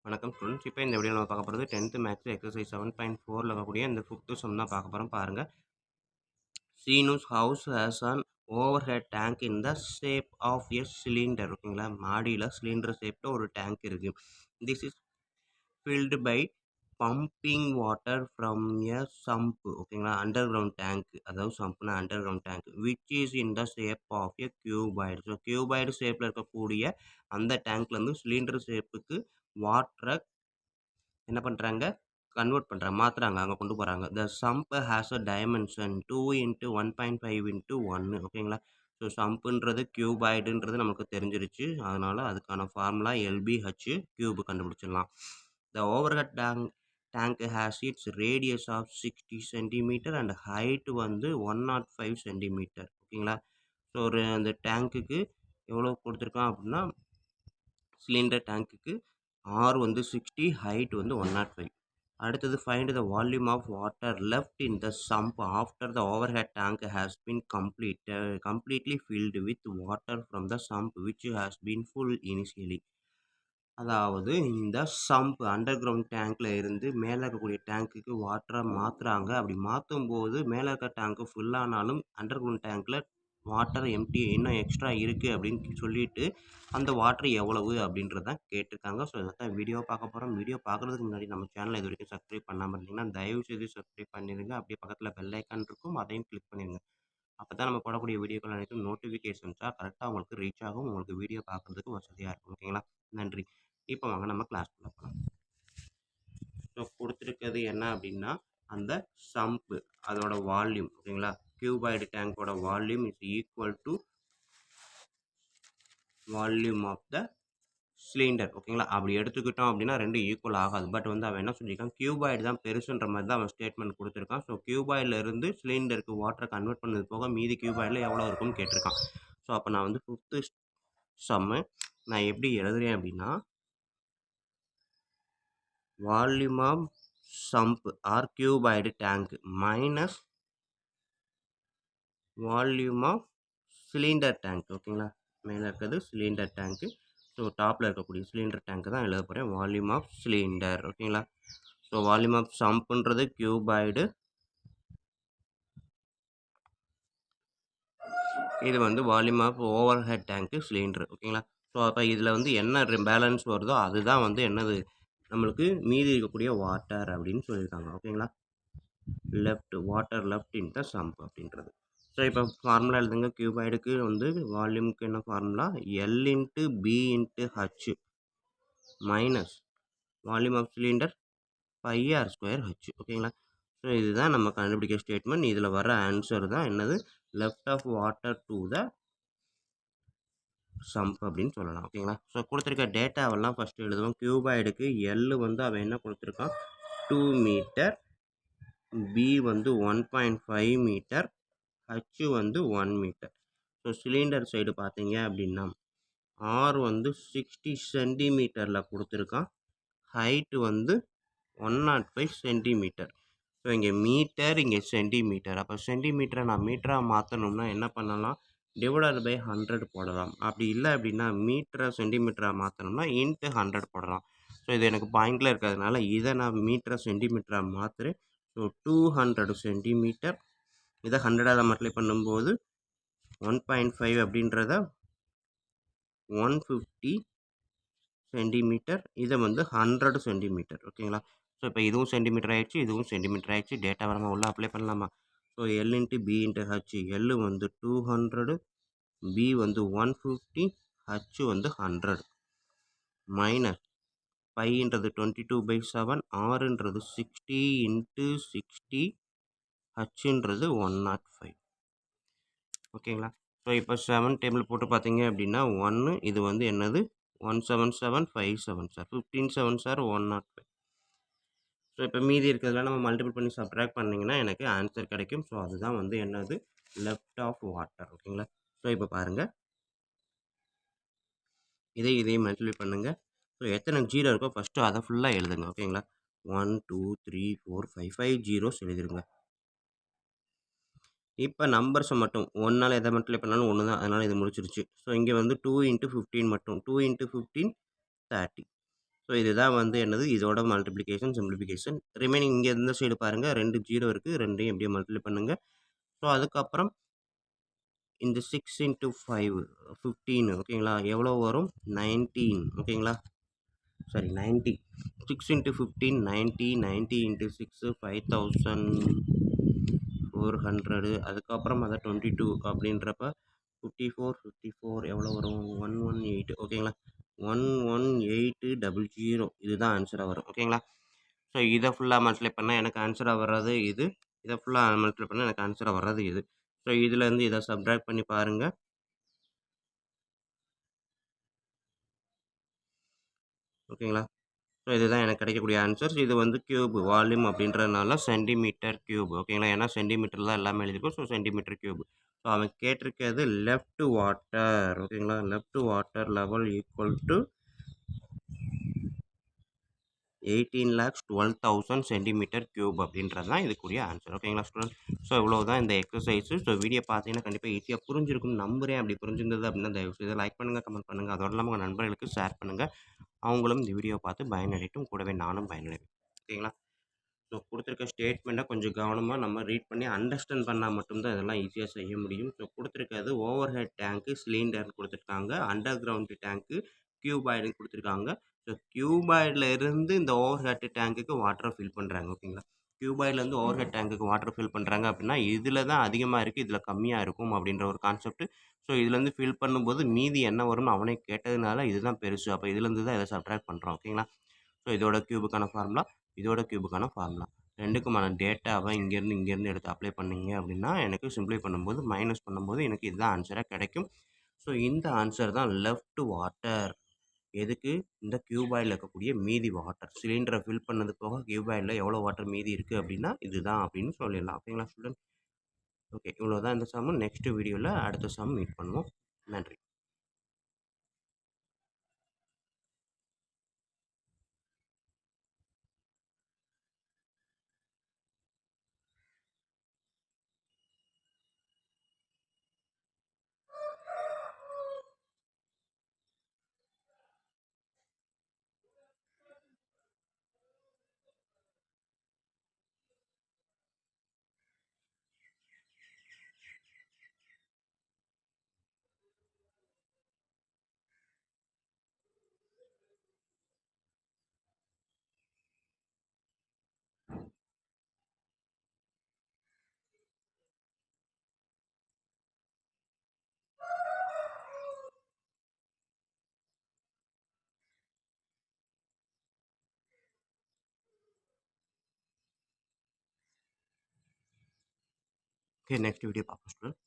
வணக்கம் ஸ்டூடெண்ட்ஸ். இப்போ இந்த வீடியோ நம்ம பார்க்க போகிறது 10th மேக்ஸ் எக்ஸசைஸ் 7.4ல் இருக்கக்கூடிய இந்த 5th சம் தான் பார்க்க போகிறோம். பாருங்கள். Seenu's house has an overhead tank in the shape of a cylinder. ஓகேங்களா, மாடியில் சிலிண்டர் ஷேப்பில் ஒரு டேங்க் இருக்குது. This is filled by pumping water from a sump. ஓகேங்களா, அண்டர் கிரவுண்ட் டேங்க், அதாவது சம்ப்னா underground tank which is in the shape of a cuboid. So cuboid ஷேப்பில் இருக்கக்கூடிய அந்த டேங்க்லேருந்து சிலிண்டர் ஷேப்புக்கு வாட்டரை என்ன பண்ணுறாங்க, கன்வெர்ட் பண்ணுறாங்க, மாற்றுறாங்க, அங்கே கொண்டு போகிறாங்க. த சம்ப் ஹேஸ் அ டைமென்ஷன் 2 × 1.5 × 1. ஓகேங்களா, ஸோ சம்புன்றது கியூபாய்டுன்றது நமக்கு தெரிஞ்சிருச்சு. அதனால் அதுக்கான ஃபார்முலா LBH கியூப் கண்டுபிடிச்சிடலாம். The overhead tank has its radius of 60 centimeter and height வந்து 105 சென்டிமீட்டர். ஓகேங்களா, ஸோ ஒரு அந்த டேங்க்குக்கு எவ்வளோ கொடுத்துருக்கான் அப்படின்னா, சிலிண்டர் டேங்க்குக்கு R வந்து 60, ஹைட் வந்து 105. அடுத்தது find the volume of water left in the sump after the overhead tank has been completely filled with water from the sump which has been full initially. அதாவது இந்த sump under ground டேங்க்கில் இருந்து மேலே இருக்கக்கூடிய டேங்க்குக்கு வாட்டரை மாற்றுறாங்க. அப்படி மாற்றும் போது மேலே இருக்க டேங்க்கு ஃபுல்லானாலும் அண்டர் கிரவுண்ட் டேங்க்கில் வாட்டர் எம்டி இன்னும் எக்ஸ்ட்ரா இருக்குது அப்படின்னு சொல்லிட்டு அந்த வாட்டர் எவ்வளவு அப்படின்றத கேட்டிருக்காங்க. ஸோ இதை தான் வீடியோ பார்க்க போகிறோம். வீடியோ பார்க்குறதுக்கு முன்னாடி நம்ம சேனலை இது வரைக்கும் சப்ஸ்கிரைப் பண்ணாமல் இருந்தீங்கன்னா தயவு செய்து சப்ஸ்கிரைப் பண்ணிடுங்க. அப்படியே பக்கத்தில் பெல் ஐக்கான் இருக்கும், அதையும் கிளிக் பண்ணிடுங்க. அப்போ தான் நம்ம போடக்கூடிய வீடியோக்கள் அனைத்தும் நோட்டிஃபிகேஷன்ஸாக கரெக்டாக உங்களுக்கு ரீச் ஆகும், உங்களுக்கு வீடியோ பார்க்குறதுக்கு வசதியாக இருக்கும். ஓகேங்களா, நன்றி. இப்போ வாங்க நம்ம கிளாஸ்க்குள்ள போகலாம். ஸோ கொடுத்துருக்கிறது என்ன அப்படின்னா, அந்த சம்ப்பு அதோட வால்யூம். ஓகேங்களா, கியூபாய்டு டேங்கோட volume is equal to volume of the cylinder. ஓகேங்களா, அப்படி எடுத்துக்கிட்டோம் அப்படின்னா ரெண்டும் ஈக்குவல் ஆகாது. பட் வந்து அவன் என்ன சொல்லியிருக்கான், கியூபாய்டு தான் பெருசுன்ற மாதிரி தான் அவன் ஸ்டேட்மெண்ட் கொடுத்துருக்கான். ஸோ கியூபாய்டில் இருந்து சிலிண்டருக்கு வாட்டரை கன்வெர்ட் பண்ணது போக மீதி கியூபாய்டில் எவ்வளோ இருக்குன்னு கேட்டிருக்கான். ஸோ அப்போ நான் வந்து 5th சம்மு நான் எப்படி எழுதுறேன் அப்படின்னா, volume of sump or cuboid tank minus volume of cylinder tank. ஓகேங்களா, மேலே இருக்கிறது சிலிண்டர் டேங்க்கு, ஸோ டாப்பில் இருக்கக்கூடிய சிலிண்டர் டேங்க்கு தான் எழுத போகிறேன். Volume of cylinder. ஓகேங்களா, ஸோ வால்யூம் ஆஃப் சம்ப்ன்றது கியூபாய்டு, இது வந்து வால்யூம் ஆஃப் ஓவர் ஹெட் டேங்க்கு சிலிண்டர். ஓகேங்களா, ஸோ அப்போ இதில் வந்து என்ன பேலன்ஸ் வருதோ அதுதான் வந்து என்னது நம்மளுக்கு மீதி இருக்கக்கூடிய வாட்டர் அப்படின்னு சொல்லியிருக்காங்க. ஓகேங்களா, left water left in the sump அப்படின்றது. ஸோ இப்போ ஃபார்முலா எழுதுங்க. கியூபாய்டுக்கு வந்து வால்யூமுக்கு என்ன formula, L × B × H minus volume of cylinder πr²H. ஓகேங்களா, ஸோ இதுதான் நம்ம கண்டுபிடிக்க ஸ்டேட்மெண்ட். இதில் வர ஆன்சர் தான் என்னது, left of water to the sump அப்படின்னு சொல்லலாம். ஓகேங்களா, ஸோ கொடுத்துருக்க டேட்டாவெல்லாம் ஃபஸ்ட்டு எழுதுவோம். கியூபாய்டுக்கு L வந்து அவன் என்ன கொடுத்துருக்கான், 2 மீட்டர், B வந்து 1.5 மீட்டர், H வந்து 1 மீட்டர். ஸோ சிலிண்டர் சைடு பார்த்தீங்க அப்படின்னா R வந்து 60 சென்டிமீட்டரில் கொடுத்துருக்கான், ஹைட்டு வந்து 105 சென்டிமீட்டர். ஸோ இங்கே மீட்டர், இங்கே சென்டிமீட்டர். அப்போ சென்டிமீட்டரை நான் மீட்டராக மாற்றணும்னா என்ன பண்ணலாம், டிவைடட் பை 100 போடலாம். அப்படி இல்லை அப்படின்னா மீட்டரை சென்டிமீட்டராக மாற்றணும்னா இன்ட்டு 100 போடலாம். ஸோ இது எனக்கு பாயிண்டில் இருக்கிறதுனால இதை நான் மீட்டரை சென்டிமீட்டராக மாற்றுறேன். ஸோ 200 சென்டிமீட்டர், இதை 100ஆல் மல்டிப்ளை பண்ணும்போது 1.5 அப்படின்றத 150 சென்டிமீட்டர், இதை வந்து 100 சென்டிமீட்டர். ஓகேங்களா, ஸோ இப்போ இதுவும் சென்டிமீட்டர் ஆகிடுச்சு, இதுவும் சென்டிமீட்டர் ஆகிடுச்சு. டேட்டா நம்ம உள்ள அப்ளை பண்ணலாமா. So L × B × H, L வந்து 200, B வந்து 150, H வந்து 100 மைனஸ் பைன்றது 22/7, Rன்றது 60 × 60, Hன்றது 105. ஓகேங்களா, ஸோ இப்போ 7 டேபிள் போட்டு பார்த்தீங்க அப்படின்னா 1, இது வந்து என்னது 177, 5 7 சார் 15 7 சார் 105. ஸோ இப்போ மீதி இருக்கிறதுல நம்ம மல்டிபிள் பண்ணி சப்ட்ராக்ட் பண்ணிங்கன்னா எனக்கு ஆன்சர் கிடைக்கும். ஸோ அதுதான் வந்து என்னது, லெஃப்ட் ஆஃப் வாட்டர். ஓகேங்களா, ஸோ இப்போ பாருங்கள், இதையும் மல்டிப்ளை பண்ணுங்கள். ஸோ எத்தனை ஜீரோ இருக்கோ ஃபஸ்ட்டு அதை ஃபுல்லாக எழுதுங்க. ஓகேங்களா, 1 2 3 4 5 ஜீரோஸ் எழுதிருங்க. இப்போ நம்பர்ஸை மட்டும் 1ஆல் எதை மல்டிப்ளை பண்ணாலும் 1 தான், அதனால் இது முடிச்சிருச்சு. ஸோ இங்கே வந்து 2 × 15 மட்டும், 2 × 15 30. ஸோ இதுதான் வந்து என்னது இதோட மல்டிப்ளிகேஷன், சிம்ப்ளிஃபிகேஷன். ரிமைனிங் இங்க இந்த சைடு பாருங்க 2 0 இருக்கு. 2யும் எப்படியே மல்டிப்ளை பண்ணுங்க. ஸோ அதுக்கப்புறம் இந்த 6 இன்டூ 5 15 ஓகேங்களா? எவ்வளோ வரும்? 19 ஓகேங்களா? சாரி 90. 6 into 15 90, 90 into 6 5400. அதுக்கப்புறம் அதை 22 அப்படின்றப்ப 54 எவ்வளோ வரும்? 118 ஓகேங்களா? 11800 இதுதான் ஆன்சராக வரும் ஓகேங்களா? ஸோ இதை ஃபுல்லாக மல்டிப்ளை பண்ணால் எனக்கு ஆன்சராக வர்றது இது. இதை ஃபுல்லாக மல்டிப்ளை பண்ணால் எனக்கு ஆன்சராக வர்றது இது. ஸோ இதுலேருந்து இதை சப்ட்ராக்ட் பண்ணி பாருங்கள். ஓகேங்களா? ஸோ இதுதான் எனக்கு கிடைக்கக்கூடிய ஆன்சர்ஸ். இது வந்து கியூப் வால்யூம் அப்படின்றதுனால சென்டிமீட்டர் கியூப் ஓகேங்களா? ஏன்னா சென்டிமீட்டர் தான் எல்லாமே எழுதியிருக்கும். So centimetre cube. ஸோ அவன் கேட்டிருக்கிறது லெஃப்ட் வாட்டர் ஓகேங்களா? Left water level equal to 18,12,000 centimetre cube அப்படின்றது தான் இதுக்குரிய ஆன்சர் ஓகேங்களா ஸ்டூடெண்ட்? ஸோ இவ்வளோ தான் இந்த எக்ஸசைஸு. ஸோ வீடியோ பார்த்தீங்கன்னா கண்டிப்பாக ஈஸியாக புரிஞ்சிருக்கும்னு நம்புறேன். அப்படி புரிஞ்சிருந்தது அப்படின்னா தயவுசெய்து லைக் பண்ணுங்கள், கமெண்ட் பண்ணுங்கள். அதோட இல்லாமல் உங்கள் நண்பர்களுக்கு ஷேர் பண்ணுங்கள். அவங்களும் இந்த வீடியோ பார்த்து பயனடையட்டும். கூடவே நானும் பயனடைவேன். ஓகேங்களா? ஸோ குடுத்துருக்க ஸ்டேட்மெண்ட்டை கொஞ்சம் கவனமா நம்ம ரீட் பண்ணி அண்டர்ஸ்டாண்ட் பண்ணா மட்டும் தான் இதெல்லாம் ஈஸியா செய்ய முடியும். ஸோ குடுத்துருக்கிறது ஓவர் ஹெட் டேங்க்கு, சிலிண்டர் குடுத்துருக்காங்க. அண்டர் கிரவுண்ட் டேங்க்கு, கியூபாய்டுன்னு குடுத்துருக்காங்க. ஸோ கியூபாய்டுல இருந்து இந்த ஓவர் ஹெட் டேங்க்குக்கு வாட்டர ஃபில் பண்றாங்க. ஓகேங்களா? கியூபாய்டுலேருந்து ஓவர் ஹெட் டேங்க்குக்கு வாட்டர் ஃபில் பண்றாங்க அப்படின்னா, இதில தான் அதிகமா இருக்கு, இதில கம்மியா இருக்கும் அப்படின்ற ஒரு கான்செப்ட். ஸோ இதுலேருந்து ஃபில் பண்ணும்போது மீதி என்ன வரும்னு அவனே கேட்டதுனால இதுதான் பெருசு. அப்ப இதுலேருந்து தான் இத சப்ட்ராக்ட் பண்றோம். ஓகேங்களா? ஸோ இதோட கியூபுக்கான ஃபார்முலா, இதோட கியூபுக்கான ஃபார்முலா. 2க்குமான டேட்டாவ இங்கேருந்து எடுத்து அப்ளை பண்ணீங்க அப்படின்னா, எனக்கு சிம்ப்ளை பண்ணும்போது, மைனஸ் பண்ணும்போது எனக்கு இதுதான் ஆன்ஸரா கிடைக்கும். ஸோ இந்த ஆன்ஸர் தான் லெஃப்ட் வாட்டர். எதுக்கு? இந்த கியூபாய்டில இருக்கக்கூடிய மீதி வாட்டர். சிலிண்டர ஃபில் பண்ணது போக கியூபாய்டில எவ்வளோ வாட்டர் மீதி இருக்கு அப்படின்னா, இதுதான் அப்படின்னு சொல்லிடலாம். ஓகேங்களா ஸ்டூடண்ட்? ஓகே. இவ்வளோ தான் இந்த சம்மு. நெக்ஸ்ட் வீடியோல அடுத்த சம் மீட் பண்ணுவோம். நன்றி. ஓகே. நெக்ஸ்ட் வீடியோ பார்ப்போம் ஸ்டூடண்ட்.